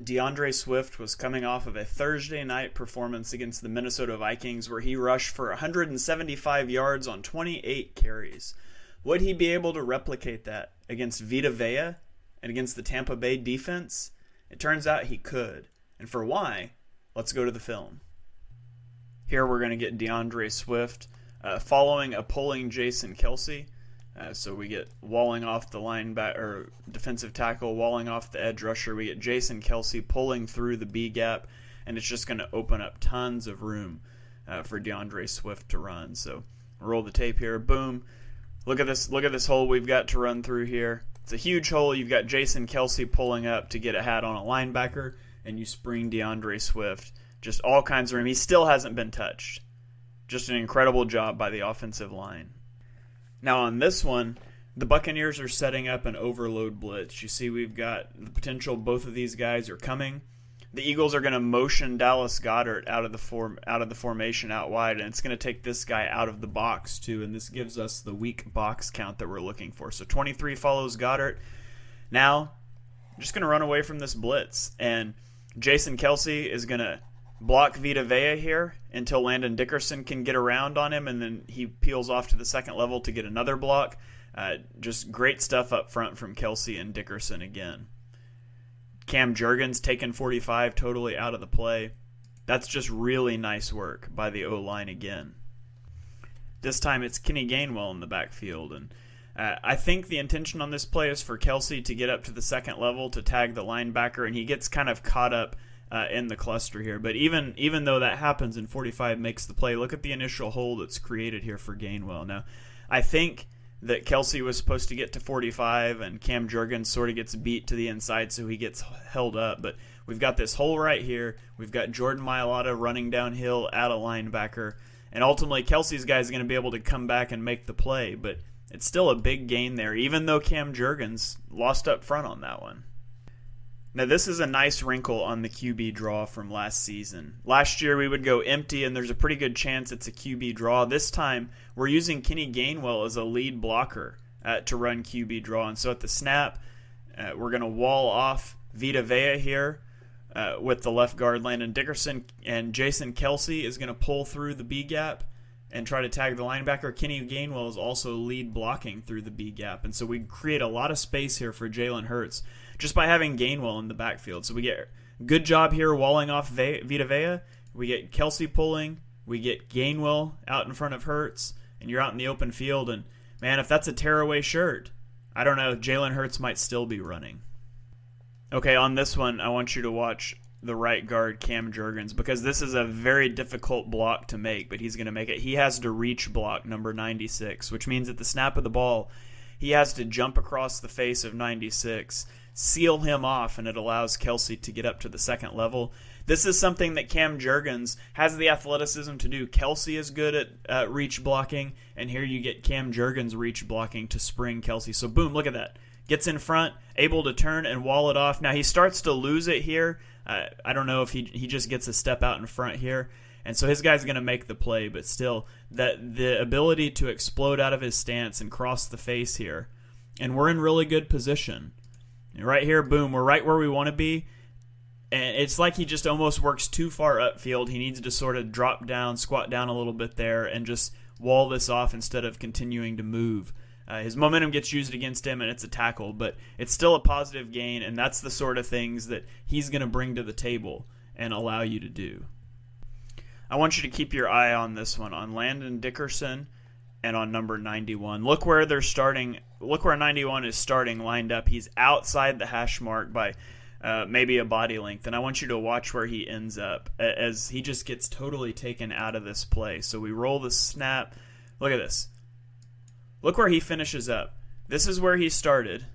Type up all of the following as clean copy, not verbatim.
DeAndre Swift was coming off of a Thursday night performance against the Minnesota Vikings where he rushed for 175 yards on 28 carries. Would he be able to replicate that against Vita Vea and against the Tampa Bay defense? It turns out he could. And for why, let's go to the film. Here we're going to get DeAndre Swift following a pulling Jason Kelce. So we get walling off the linebacker or defensive tackle, walling off the edge rusher. We get Jason Kelce pulling through the B gap, and it's just going to open up tons of room for DeAndre Swift to run. So roll the tape here. Boom. Look at this. Look at this hole we've got to run through here. It's a huge hole. You've got Jason Kelce pulling up to get a hat on a linebacker, and you spring DeAndre Swift. Just all kinds of room. He still hasn't been touched. Just an incredible job by the offensive line. Now on this one, the Buccaneers are setting up an overload blitz. You see we've got the potential both of these guys are coming. The Eagles are going to motion Dallas Goedert out of the formation out wide, and it's going to take this guy out of the box too, and this gives us the weak box count that we're looking for. So 23 follows Goedert. Now, I'm just going to run away from this blitz, and Jason Kelce is going to block Vita Vea here until Landon Dickerson can get around on him, and then he peels off to the second level to get another block. Just great stuff up front from Kelce and Dickerson again. Cam Jurgens taking 45 totally out of the play. That's just really nice work by the O-line again. This time it's Kenny Gainwell in the backfield, and I think the intention on this play is for Kelce to get up to the second level to tag the linebacker, and he gets kind of caught up in the cluster here. But even though that happens and 45 makes the play, look at the initial hole that's created here for Gainwell. Now, I think that Kelce was supposed to get to 45 and Cam Jurgens sort of gets beat to the inside so he gets held up. But we've got this hole right here. We've got Jordan Mailata running downhill at a linebacker. And ultimately, Kelce's guy is going to be able to come back and make the play. But it's still a big gain there, even though Cam Jurgens lost up front on that one. Now, this is a nice wrinkle on the QB draw from last season. Last year, we would go empty, and there's a pretty good chance it's a QB draw. This time, we're using Kenny Gainwell as a lead blocker to run QB draw. And so at the snap, we're going to wall off Vita Vea here with the left guard Landon Dickerson, and Jason Kelce is going to pull through the B gap and try to tag the linebacker. Kenny Gainwell is also lead blocking through the B gap. And so we create a lot of space here for Jalen Hurts just by having Gainwell in the backfield. So we get good job here walling off Vita Vea. We get Kelce pulling. We get Gainwell out in front of Hurts. And you're out in the open field. And, man, if that's a tearaway shirt, I don't know, Jalen Hurts might still be running. Okay, on this one, I want you to watch the right guard, Cam Jurgens, because this is a very difficult block to make, but he's going to make it. He has to reach block number 96, which means at the snap of the ball, he has to jump across the face of 96, seal him off, and it allows Kelce to get up to the second level. This is something that Cam Jurgens has the athleticism to do. Kelce is good at reach blocking, and here you get Cam Jurgens reach blocking to spring Kelce. So boom, look at that. Gets in front, able to turn and wall it off. Now he starts to lose it here. I don't know if he just gets a step out in front here. And so his guy's going to make the play, but still, that the ability to explode out of his stance and cross the face here. And we're in really good position. And right here, boom, we're right where we want to be. And it's like he just almost works too far upfield. He needs to sort of drop down, squat down a little bit there, and just wall this off instead of continuing to move. His momentum gets used against him, and it's a tackle, but it's still a positive gain, and that's the sort of things that he's going to bring to the table and allow you to do. I want you to keep your eye on this one, on Landon Dickerson and on number 91. Look where they're starting. Look where 91 is starting lined up. He's outside the hash mark by maybe a body length, and I want you to watch where he ends up as he just gets totally taken out of this play. So we roll the snap. Look at this. Look where he finishes up. This is where he started.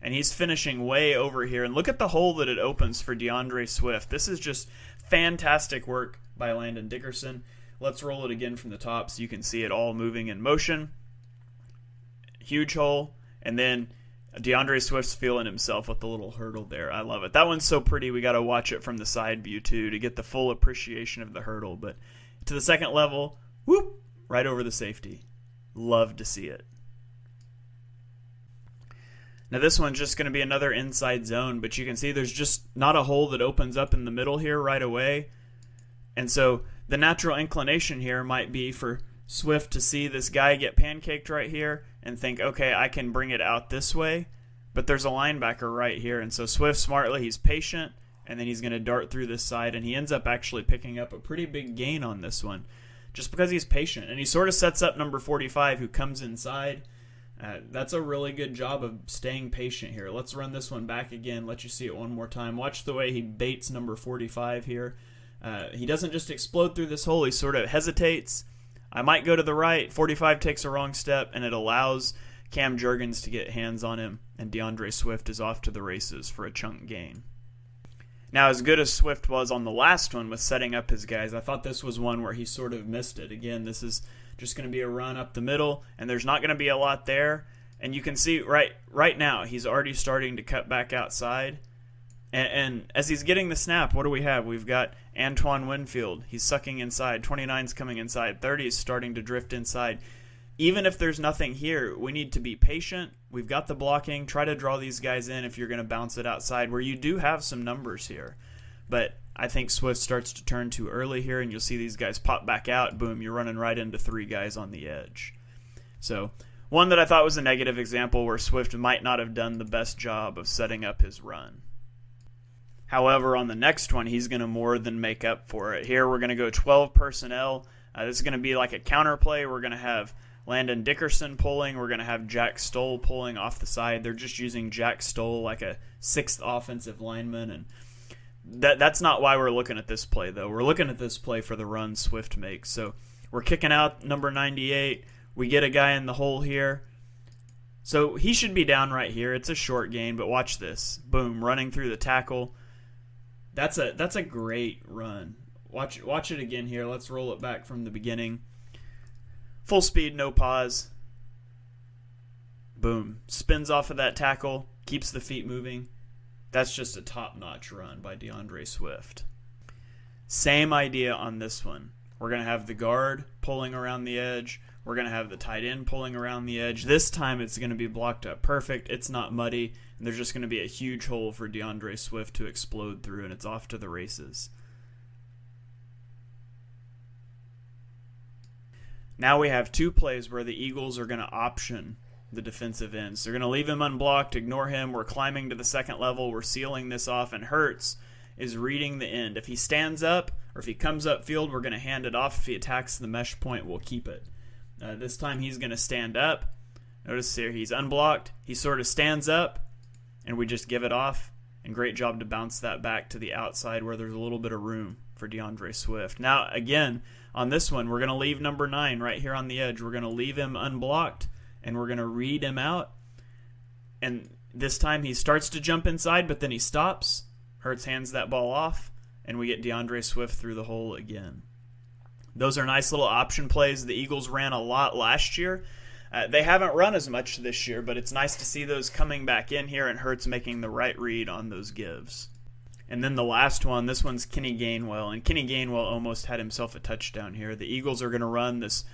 And he's finishing way over here. And look at the hole that it opens for DeAndre Swift. This is just fantastic work by Landon Dickerson. Let's roll it again from the top so you can see it all moving in motion. Huge hole. And then DeAndre Swift's feeling himself with the little hurdle there. I love it. That one's so pretty. We got to watch it from the side view too to get the full appreciation of the hurdle. But to the second level, whoop, right over the safety. Love to see it. Now this one's just going to be another inside zone, but you can see there's just not a hole that opens up in the middle here right away. And so the natural inclination here might be for Swift to see this guy get pancaked right here and think, okay, I can bring it out this way. But there's a linebacker right here. And so Swift smartly, he's patient, and then he's going to dart through this side, and he ends up actually picking up a pretty big gain on this one just because he's patient. And he sort of sets up number 45 who comes inside. That's a really good job of staying patient here. Let's run this one back again, let you see it one more time. Watch the way he baits number 45 here. He doesn't just explode through this hole. He sort of hesitates. I might go to the right. 45 takes a wrong step, and it allows Cam Jurgens to get hands on him, and DeAndre Swift is off to the races for a chunk gain. Now, as good as Swift was on the last one with setting up his guys, I thought this was one where he sort of missed it. Again, this is just going to be a run up the middle, and there's not going to be a lot there. And you can see right now, he's already starting to cut back outside. And as he's getting the snap, what do we have? We've got Antoine Winfield. He's sucking inside. 29's coming inside. 30 is starting to drift inside. Even if there's nothing here, we need to be patient. We've got the blocking. Try to draw these guys in if you're going to bounce it outside, where you do have some numbers here. But I think Swift starts to turn too early here, and you'll see these guys pop back out. Boom, you're running right into 3 guys on the edge. So one that I thought was a negative example where Swift might not have done the best job of setting up his run. However, on the next one, he's going to more than make up for it. Here, we're going to go 12 personnel. This is going to be like a counterplay. We're going to have Landon Dickerson pulling. We're going to have Jack Stoll pulling off the side. They're just using Jack Stoll like a 6th offensive lineman. And that's not why we're looking at this play, though. We're looking at this play for the run Swift makes. So we're kicking out number 98. We get a guy in the hole here. So he should be down right here. It's a short gain, but watch this. Boom, running through the tackle. That's a great run. Watch it again here. Let's roll it back from the beginning. Full speed, no pause. Boom. Spins off of that tackle. Keeps the feet moving. That's just a top-notch run by DeAndre Swift. Same idea on this one. We're going to have the guard pulling around the edge. We're going to have the tight end pulling around the edge. This time it's going to be blocked up perfect. It's not muddy. And there's just going to be a huge hole for DeAndre Swift to explode through, and it's off to the races. Now we have 2 plays where the Eagles are going to option the defensive ends. They're going to leave him unblocked, ignore him. We're climbing to the second level. We're sealing this off, and Hurts is reading the end. If he stands up or if he comes up field, we're going to hand it off. If he attacks the mesh point, we'll keep it. This time he's going to stand up. Notice here he's unblocked. He sort of stands up, and we just give it off. And great job to bounce that back to the outside where there's a little bit of room for DeAndre Swift. Now, again, on this one, we're going to leave number 9 right here on the edge. We're going to leave him unblocked, and we're going to read him out. And this time he starts to jump inside, but then he stops. Hurts hands that ball off, and we get DeAndre Swift through the hole again. Those are nice little option plays. The Eagles ran a lot last year. They haven't run as much this year, but it's nice to see those coming back in here and Hurts making the right read on those gives. And then the last one, this one's Kenny Gainwell, and Kenny Gainwell almost had himself a touchdown here. The Eagles are going to run this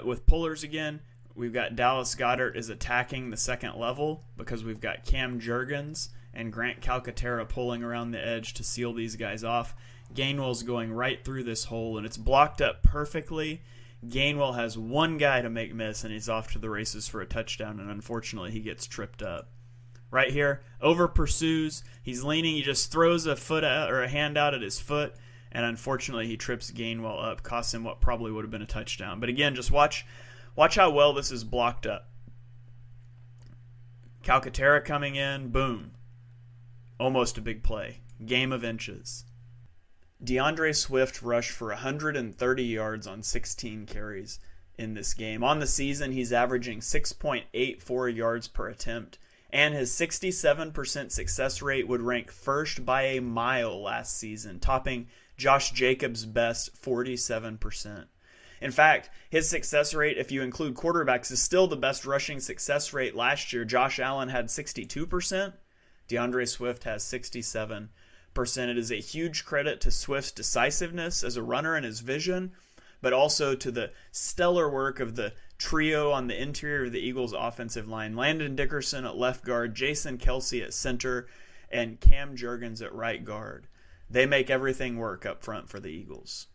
with pullers again. We've got Dallas Goedert is attacking the second level because we've got Cam Jurgens and Grant Calcaterra pulling around the edge to seal these guys off. Gainwell's going right through this hole, and it's blocked up perfectly. Gainwell has one guy to make miss, and he's off to the races for a touchdown, and unfortunately he gets tripped up. Right here, over pursues. He's leaning. He just throws a foot out, or a hand out at his foot, and unfortunately he trips Gainwell up, costs him what probably would have been a touchdown. But again, just watch how well this is blocked up. Calcaterra coming in, boom. Almost a big play. Game of inches. DeAndre Swift rushed for 130 yards on 16 carries in this game. On the season, he's averaging 6.84 yards per attempt, and his 67% success rate would rank first by a mile last season, topping Josh Jacobs' best 47%. In fact, his success rate, if you include quarterbacks, is still the best rushing success rate last year. Josh Allen had 62%. DeAndre Swift has 67%. It is a huge credit to Swift's decisiveness as a runner and his vision, but also to the stellar work of the trio on the interior of the Eagles' offensive line: Landon Dickerson at left guard, Jason Kelsey at center, and Cam Jurgens at right guard. They make everything work up front for the Eagles.